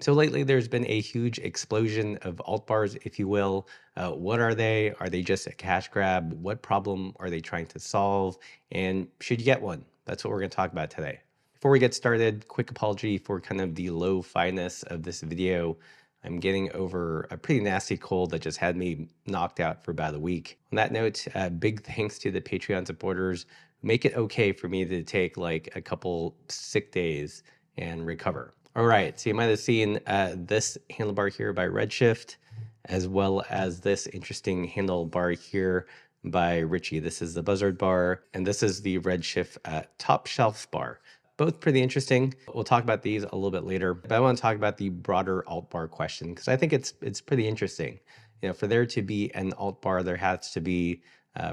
So lately, there's been a huge explosion of alt bars, if you will. What are they? Are they just a cash grab? What problem are they trying to solve? And should you get one? That's what we're going to talk about today. Before we get started, quick apology for kind of the low fineness of this video. I'm getting over a pretty nasty cold that just had me knocked out for about a week. On that note, big thanks to the Patreon supporters who make it okay for me to take like a couple sick days and recover. All right, so you might have seen this handlebar here by RedShift, as well as this interesting handlebar here by Ritchey. This is the Buzzard bar, and this is the RedShift top shelf bar. Both pretty interesting. We'll talk about these a little bit later, but I want to talk about the broader alt bar question because I think it's pretty interesting. You know, for there to be an alt bar, there has to be,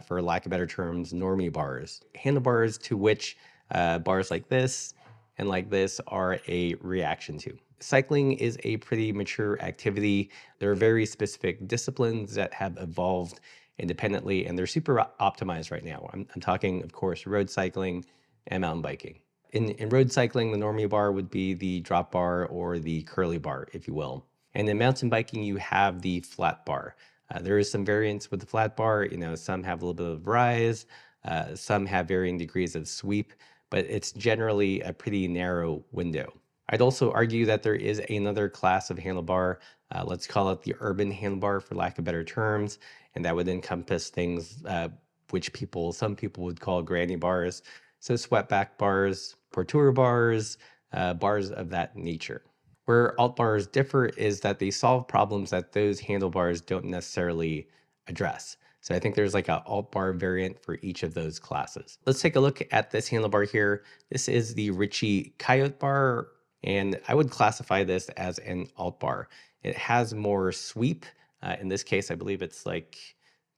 for lack of better terms, normie bars, handlebars to which bars like this and like this are a reaction to. Cycling is a pretty mature activity. There are very specific disciplines that have evolved independently, and they're super optimized right now. I'm talking, of course, road cycling and mountain biking. In road cycling, the normie bar would be the drop bar or the curly bar, if you will. And in mountain biking, you have the flat bar. There is some variance with the flat bar. You know, some have a little bit of rise, some have varying degrees of sweep, but it's generally a pretty narrow window. I'd also argue that there is another class of handlebar, let's call it the urban handlebar for lack of better terms, and that would encompass things which some people would call granny bars. So swept back bars, porteur bars, bars of that nature. Where alt bars differ is that they solve problems that those handlebars don't necessarily address. So I think there's like an alt bar variant for each of those classes. Let's take a look at this handlebar here. This is the Richie Coyote bar, and I would classify this as an alt bar. It has more sweep. In this case, I believe it's like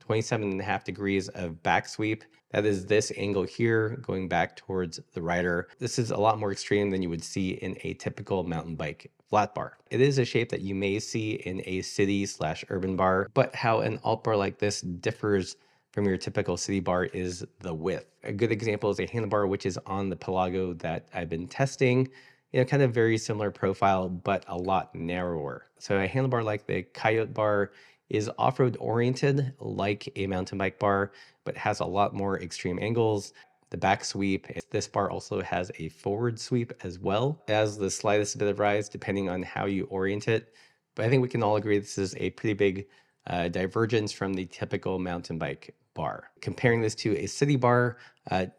27.5 degrees of back sweep. That is this angle here going back towards the rider. This is a lot more extreme than you would see in a typical mountain bike flat bar. It is a shape that you may see in a city/urban bar, but how an alt bar like this differs from your typical city bar is the width. A good example is a handlebar which is on the Pelago that I've been testing. You know, kind of very similar profile, but a lot narrower. So a handlebar like the Coyote bar is off-road oriented like a mountain bike bar, but has a lot more extreme angles. The back sweep, this bar also has a forward sweep as well as the slightest bit of rise depending on how you orient it. But I think we can all agree this is a pretty big divergence from the typical mountain bike bar. Comparing this to a city bar,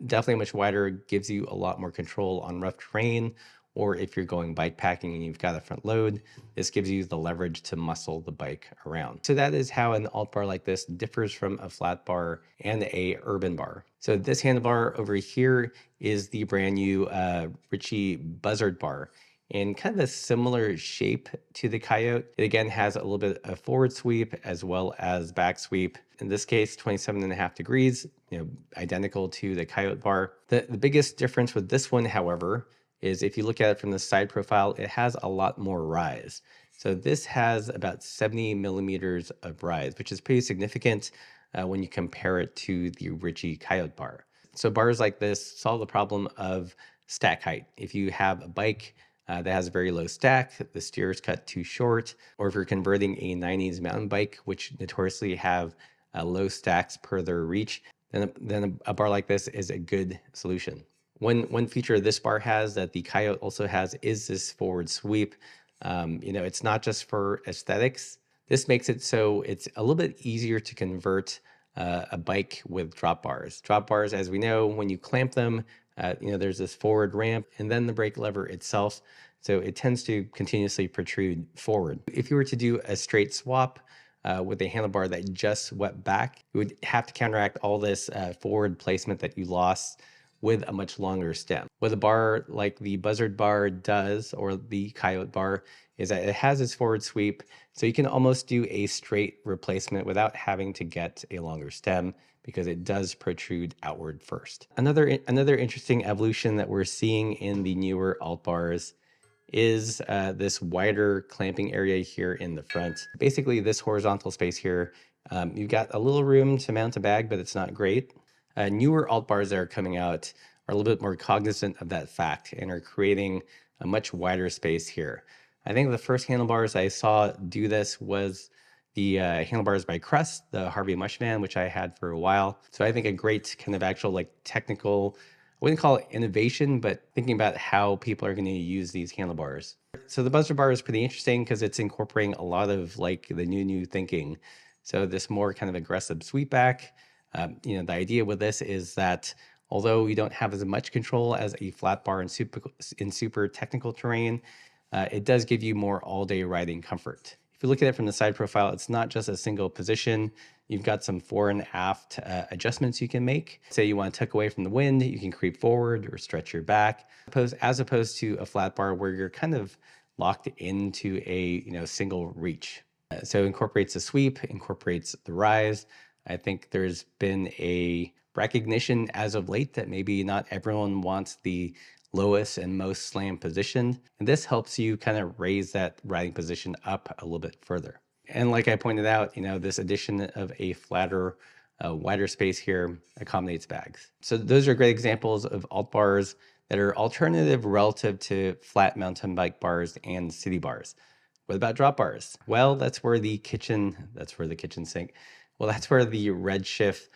definitely much wider, gives you a lot more control on rough terrain, or if you're going bike packing and you've got a front load, this gives you the leverage to muscle the bike around. So that is how an alt bar like this differs from a flat bar and a urban bar. So this handlebar over here is the brand new Richie Buzzard bar, and kind of a similar shape to the Coyote. It again has a little bit of forward sweep as well as back sweep. In this case, 27.5 degrees, you know, identical to the Coyote bar. The biggest difference with this one, however, is if you look at it from the side profile, it has a lot more rise. So this has about 70 millimeters of rise, which is pretty significant when you compare it to the Richie Coyote bar. So bars like this solve the problem of stack height. If you have a bike that has a very low stack, the steer is cut too short, or if you're converting a 90s mountain bike, which notoriously have low stacks per their reach, then a bar like this is a good solution. One feature this bar has that the Coyote also has is this forward sweep. You know, it's not just for aesthetics. This makes it so it's a little bit easier to convert a bike with drop bars. Drop bars, as we know, when you clamp them, you know, there's this forward ramp and then the brake lever itself. So it tends to continuously protrude forward. If you were to do a straight swap with a handlebar that just swept back, you would have to counteract all this forward placement that you lost with a much longer stem. What a bar like the Buzzard bar does, or the Coyote bar, is that it has its forward sweep, so you can almost do a straight replacement without having to get a longer stem because it does protrude outward first. Another interesting evolution that we're seeing in the newer alt bars is this wider clamping area here in the front. Basically, this horizontal space here, you've got a little room to mount a bag, but it's not great. Newer alt bars that are coming out are a little bit more cognizant of that fact and are creating a much wider space here. I think the first handlebars I saw do this was the handlebars by Crust, the Harvey Mushman, which I had for a while. So I think a great kind of actual like technical, I wouldn't call it innovation, but thinking about how people are going to use these handlebars. So the Buzzard bar is pretty interesting because it's incorporating a lot of like the new thinking. So this more kind of aggressive sweep back. The idea with this is that although you don't have as much control as a flat bar in super technical terrain, it does give you more all-day riding comfort. If you look at it from the side profile, it's not just a single position. You've got some fore and aft adjustments you can make. Say you want to tuck away from the wind, you can creep forward or stretch your back, as opposed to a flat bar where you're kind of locked into a single reach. So it incorporates the sweep, incorporates the rise. I think there's been a recognition as of late that maybe not everyone wants the lowest and most slam position. And this helps you kind of raise that riding position up a little bit further. And like I pointed out, this addition of a flatter, wider space here accommodates bags. So those are great examples of alt bars that are alternative relative to flat mountain bike bars and city bars. What about drop bars? Well, that's where the kitchen sink. Well, that's where the RedShift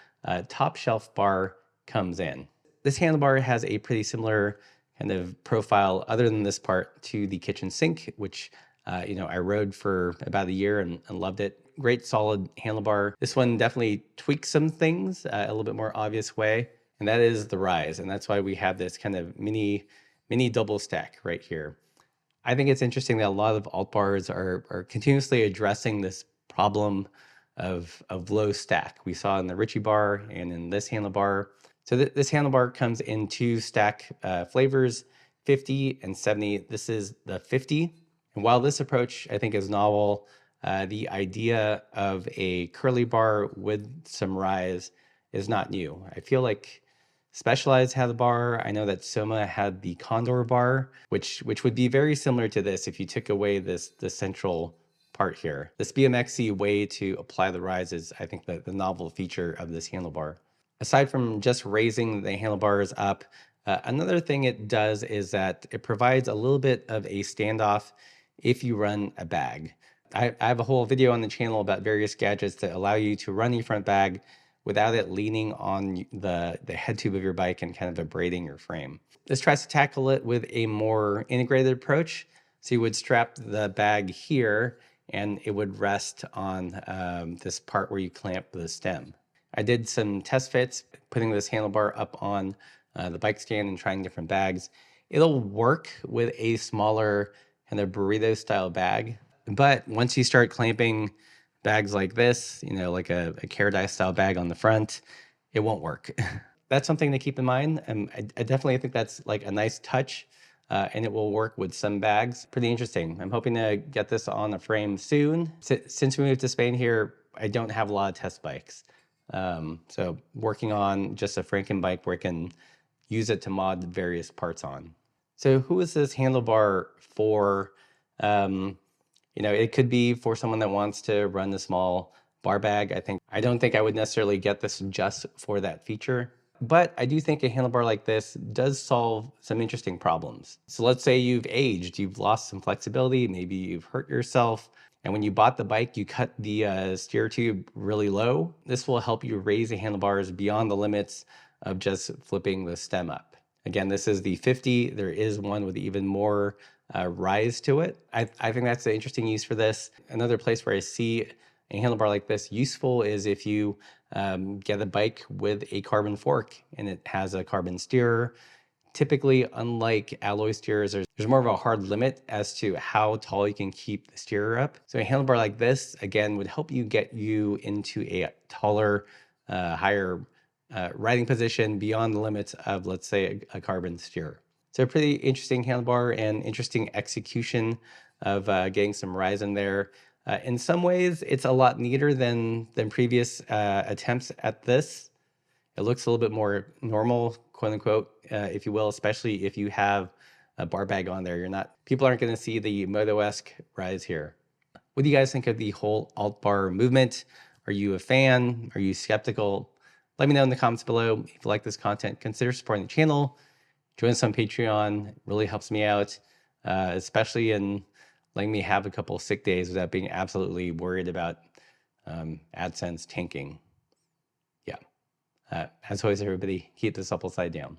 top shelf bar comes in. This handlebar has a pretty similar kind of profile other than this part to the kitchen sink, which I rode for about a year and loved it. Great solid handlebar. This one definitely tweaks some things a little bit more obvious way, and that is the rise. And that's why we have this kind of mini double stack right here. I think it's interesting that a lot of alt bars are continuously addressing this problem of low stack. We saw in the Richie bar and in this handlebar. So this handlebar comes in two stack flavors, 50 and 70. This is the 50. And while this approach I think is novel, the idea of a curly bar with some rise is not new. I feel like Specialized had the bar. I know that Soma had the Condor bar, which would be very similar to this if you took away the central part here. This BMXy way to apply the rise is, I think, the novel feature of this handlebar. Aside from just raising the handlebars up, another thing it does is that it provides a little bit of a standoff if you run a bag. I have a whole video on the channel about various gadgets that allow you to run your front bag without it leaning on the head tube of your bike and kind of abrading your frame. This tries to tackle it with a more integrated approach. So you would strap the bag here and it would rest on this part where you clamp the stem. I did some test fits, putting this handlebar up on the bike stand and trying different bags. It'll work with a smaller kind of burrito style bag. But once you start clamping bags like this, like a Caradice style bag on the front, it won't work. That's something to keep in mind. And I definitely think that's like a nice touch and it will work with some bags. Pretty interesting. I'm hoping to get this on a frame soon. Since we moved to Spain here, I don't have a lot of test bikes. So working on just a Franken bike where I can use it to mod various parts on. So who is this handlebar for? It could be for someone that wants to run a small bar bag. I don't think I would necessarily get this just for that feature, but I do think a handlebar like this does solve some interesting problems. So let's say you've aged, you've lost some flexibility, maybe you've hurt yourself, and when you bought the bike, you cut the steer tube really low. This will help you raise the handlebars beyond the limits of just flipping the stem up. Again, this is the 50. There is one with even more rise to it. I think that's an interesting use for this. Another place where I see a handlebar like this useful is if you get a bike with a carbon fork and it has a carbon steerer. Typically, unlike alloy steers, there's more of a hard limit as to how tall you can keep the steerer up. So a handlebar like this, again, would help you get you into a taller, higher riding position beyond the limits of, let's say, a carbon steerer. So a pretty interesting handlebar and interesting execution of getting some rise in there. In some ways, it's a lot neater than previous attempts at this. It looks a little bit more normal, quote unquote, if you will, especially if you have a bar bag on there. People aren't going to see the Moto-esque rise here. What do you guys think of the whole alt bar movement? Are you a fan? Are you skeptical? Let me know in the comments below. If you like this content, consider supporting the channel. Join us on Patreon. It really helps me out, especially in letting me have a couple sick days without being absolutely worried about AdSense tanking. Yeah. As always, everybody, keep the supple side down.